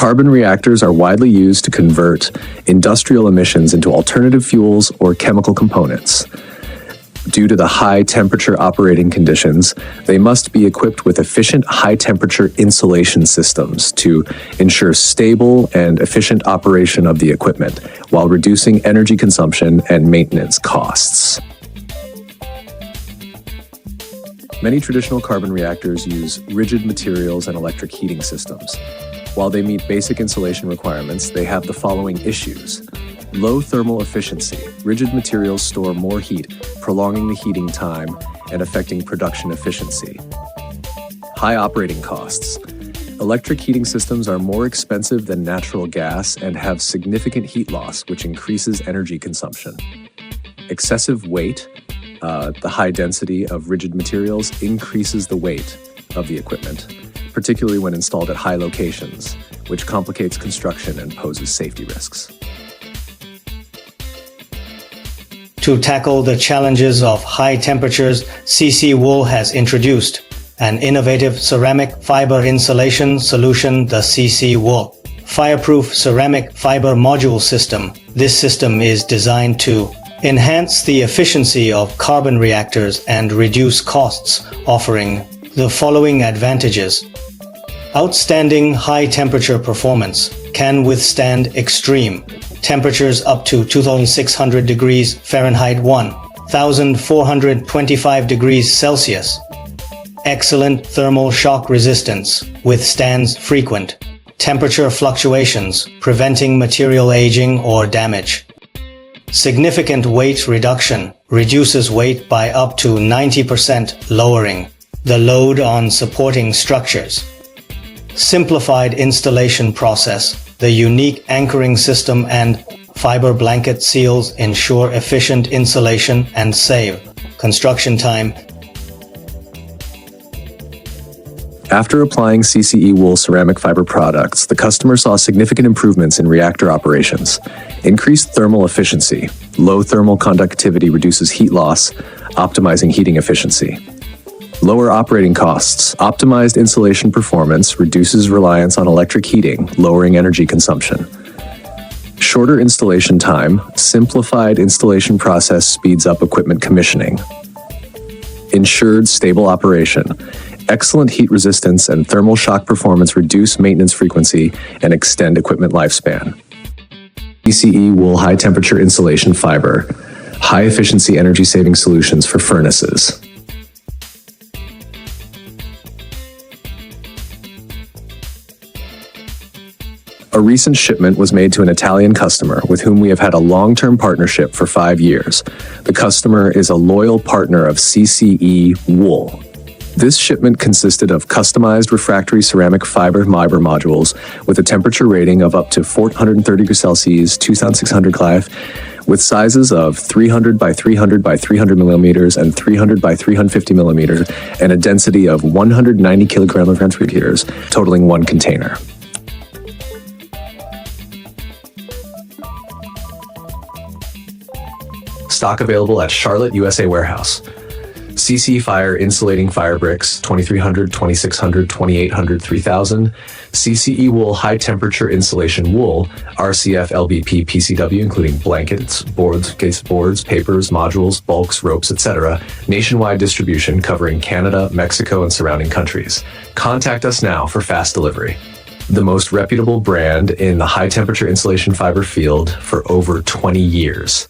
Carbon reactors are widely used to convert industrial emissions into alternative fuels or chemical components. Due to the high temperature operating conditions, they must be equipped with efficient high temperature insulation systems to ensure stable and efficient operation of the equipment while reducing energy consumption and maintenance costs. Many traditional carbon reactors use rigid materials and electric heating systems. While they meet basic insulation requirements, they have the following issues. Low thermal efficiency. Rigid materials store more heat, prolonging the heating time and affecting production efficiency. High operating costs. Electric heating systems are more expensive than natural gas and have significant heat loss, which increases energy consumption. Excessive weight. The high density of rigid materials increases the weight of the equipment, particularly when installed at high locations, which complicates construction and poses safety risks. To tackle the challenges of high temperatures, CCEWOOL has introduced an innovative ceramic fiber insulation solution, the CCEWOOL Fireproof Ceramic Fiber Module System. This system is designed to enhance the efficiency of carbon reactors and reduce costs, offering the following advantages. Outstanding high-temperature performance, can withstand extreme temperatures up to 2,600 degrees Fahrenheit 1,425 degrees Celsius. Excellent thermal shock resistance, withstands frequent temperature fluctuations, preventing material aging or damage. Significant weight reduction, reduces weight by up to 90%, lowering the load on supporting structures. Simplified installation process, the unique anchoring system and fiber blanket seals ensure efficient insulation and save construction time. After applying CCEWOOL ceramic fiber products, the customer saw significant improvements in reactor operations. Increased thermal efficiency. Low thermal conductivity reduces heat loss, optimizing heating efficiency. Lower operating costs. Optimized insulation performance reduces reliance on electric heating, lowering energy consumption. Shorter installation time. Simplified installation process speeds up equipment commissioning. Ensured stable operation. Excellent heat resistance and thermal shock performance reduce maintenance frequency and extend equipment lifespan. CCEWOOL high temperature insulation fiber. High efficiency energy saving solutions for furnaces. A recent shipment was made to an Italian customer with whom we have had a long-term partnership for 5 years. The customer is a loyal partner of CCEWOOL. This shipment consisted of customized refractory ceramic fiber modules with a temperature rating of up to 430 degrees Celsius, 2,600 Kelvin, with sizes of 300 by 300 by 300 millimeters and 300 by 350 millimeters, and a density of 190 kilograms of refrigerators, totaling 1 container. Stock available at Charlotte, USA warehouse. CC Fire Insulating Fire Bricks, 2300, 2600, 2800, 3000. CCEWOOL High Temperature Insulation Wool, RCF LBP PCW, including blankets, boards, case boards, papers, modules, bulks, ropes, etc. Nationwide distribution covering Canada, Mexico, and surrounding countries. Contact us now for fast delivery. The most reputable brand in the high temperature insulation fiber field for over 20 years.